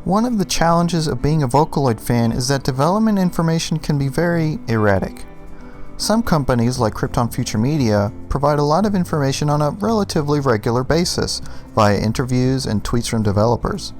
One of the challenges of being a Vocaloid fan is that development information can be very erratic. Some companies, like Krypton Future Media, provide a lot of information on a relatively regular basis, via interviews and tweets from developers.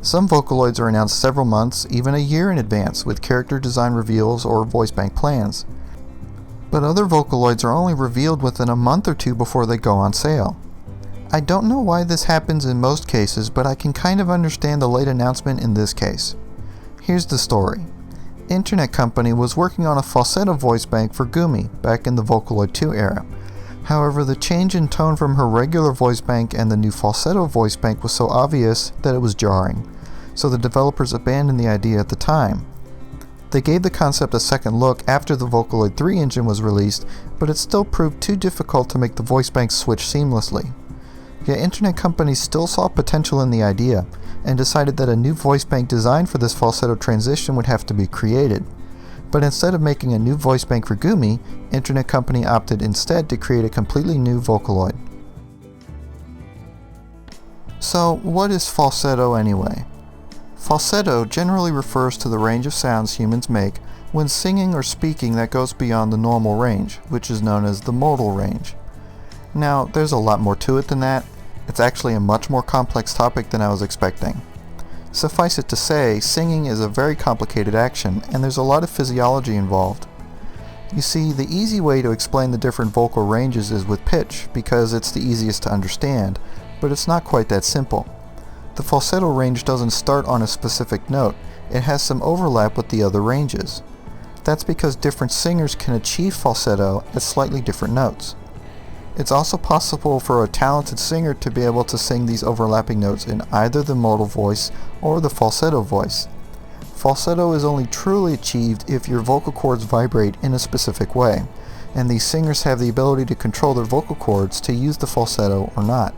Some Vocaloids are announced several months, even a year in advance, with character design reveals or voice bank plans. But other Vocaloids are only revealed within a month or two before they go on sale. I don't know why this happens in most cases, but I can kind of understand the late announcement in this case. Here's the story. Internet Company was working on a falsetto voice bank for Gumi back in the Vocaloid 2 era. However, the change in tone from her regular voice bank and the new falsetto voice bank was so obvious that it was jarring, so the developers abandoned the idea at the time. They gave the concept a second look after the Vocaloid 3 engine was released, but it still proved too difficult to make the voice bank switch seamlessly. Yet Internet Company still saw potential in the idea, and decided that a new voice bank designed for this falsetto transition would have to be created. But instead of making a new voice bank for Gumi, Internet Company opted instead to create a completely new Vocaloid. So, what is falsetto anyway? Falsetto generally refers to the range of sounds humans make when singing or speaking that goes beyond the normal range, which is known as the modal range. Now, there's a lot more to it than that. It's actually a much more complex topic than I was expecting. Suffice it to say, singing is a very complicated action, and there's a lot of physiology involved. You see, the easy way to explain the different vocal ranges is with pitch, because it's the easiest to understand, but it's not quite that simple. The falsetto range doesn't start on a specific note, it has some overlap with the other ranges. That's because different singers can achieve falsetto at slightly different notes. It's also possible for a talented singer to be able to sing these overlapping notes in either the modal voice or the falsetto voice. Falsetto is only truly achieved if your vocal cords vibrate in a specific way, and these singers have the ability to control their vocal cords to use the falsetto or not.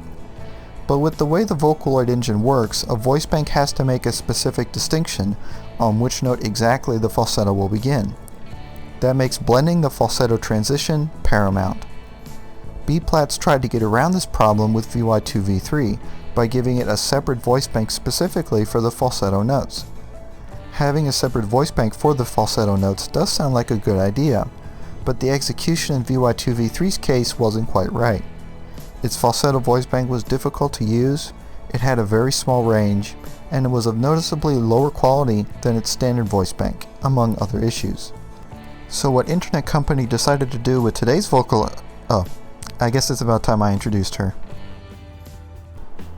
But with the way the Vocaloid engine works, a voice bank has to make a specific distinction on which note exactly the falsetto will begin. That makes blending the falsetto transition paramount. B-Plats tried to get around this problem with VY2V3 by giving it a separate voice bank specifically for the falsetto notes. Having a separate voice bank for the falsetto notes does sound like a good idea, but the execution in VY2V3's case wasn't quite right. Its falsetto voice bank was difficult to use, it had a very small range, and it was of noticeably lower quality than its standard voice bank, among other issues. So what Internet Company decided to do with today's I guess it's about time I introduced her.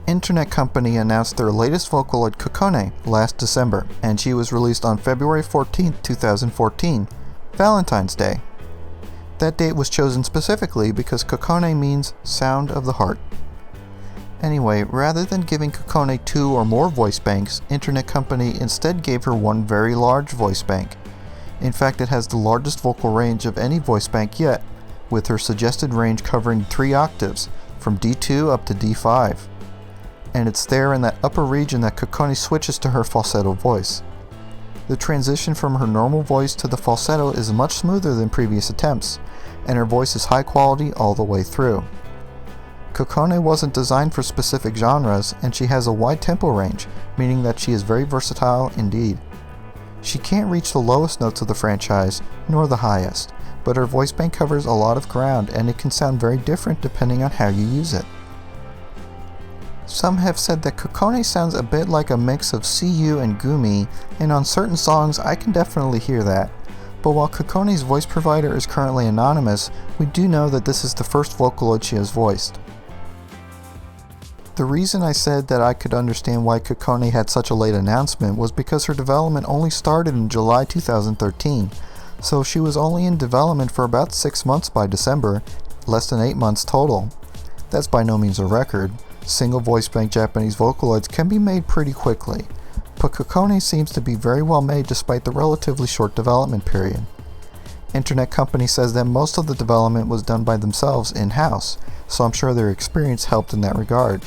Internet Company announced their latest Vocaloid Kokone last December, and she was released on February 14, 2014, Valentine's Day. That date was chosen specifically because Kokone means sound of the heart. Anyway, rather than giving Kokone 2 or more voice banks, Internet Company instead gave her one very large voice bank. In fact, it has the largest vocal range of any voice bank yet, with her suggested range covering 3 octaves, from D2 up to D5. And it's there in that upper region that Kokone switches to her falsetto voice. The transition from her normal voice to the falsetto is much smoother than previous attempts, and her voice is high quality all the way through. Kokone wasn't designed for specific genres, and she has a wide tempo range, meaning that she is very versatile indeed. She can't reach the lowest notes of the franchise, nor the highest, but her voice bank covers a lot of ground and it can sound very different depending on how you use it. Some have said that Kokone sounds a bit like a mix of CU and Gumi, and on certain songs I can definitely hear that. But while Kokone's voice provider is currently anonymous, we do know that this is the first Vocaloid she has voiced. The reason I said that I could understand why Kokone had such a late announcement was because her development only started in July 2013, so she was only in development for about 6 months by December, less than 8 months total. That's by no means a record. Single voice bank Japanese Vocaloids can be made pretty quickly, but Kokone seems to be very well made despite the relatively short development period. Internet Company says that most of the development was done by themselves in-house, so I'm sure their experience helped in that regard.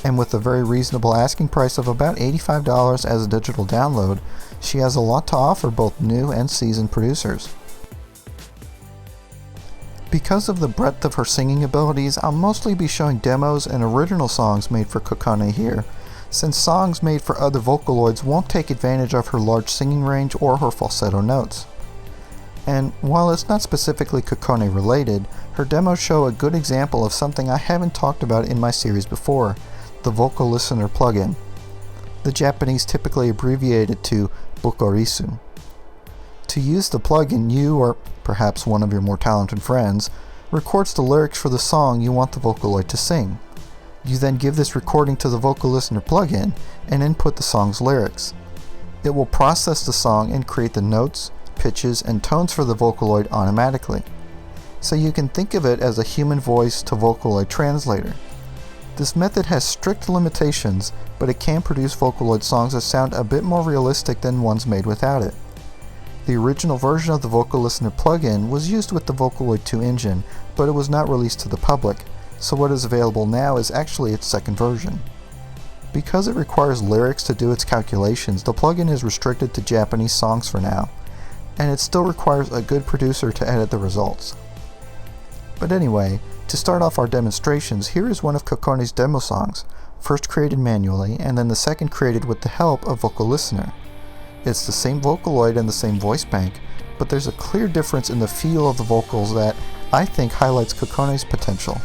And with a very reasonable asking price of about $85 as a digital download, she has a lot to offer both new and seasoned producers. Because of the breadth of her singing abilities, I'll mostly be showing demos and original songs made for Kokone here, since songs made for other Vocaloids won't take advantage of her large singing range or her falsetto notes. And while it's not specifically Kokone related, her demos show a good example of something I haven't talked about in my series before, the Vocal Listener plugin. The Japanese typically abbreviate it to Vocarisu. To use the plugin, you, or perhaps one of your more talented friends, records the lyrics for the song you want the Vocaloid to sing. You then give this recording to the Vocal Listener plugin and input the song's lyrics. It will process the song and create the notes, pitches, and tones for the Vocaloid automatically. So you can think of it as a human voice to Vocaloid translator. This method has strict limitations, but it can produce Vocaloid songs that sound a bit more realistic than ones made without it. The original version of the Vocal Listener plugin was used with the Vocaloid 2 engine, but it was not released to the public, so what is available now is actually its second version. Because it requires lyrics to do its calculations, the plugin is restricted to Japanese songs for now, and it still requires a good producer to edit the results. But anyway, to start off our demonstrations, here is one of Kokone's demo songs, first created manually and then the second created with the help of Vocal Listener. It's the same Vocaloid and the same voice bank, but there's a clear difference in the feel of the vocals that I think highlights Kokone's potential.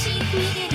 しい国で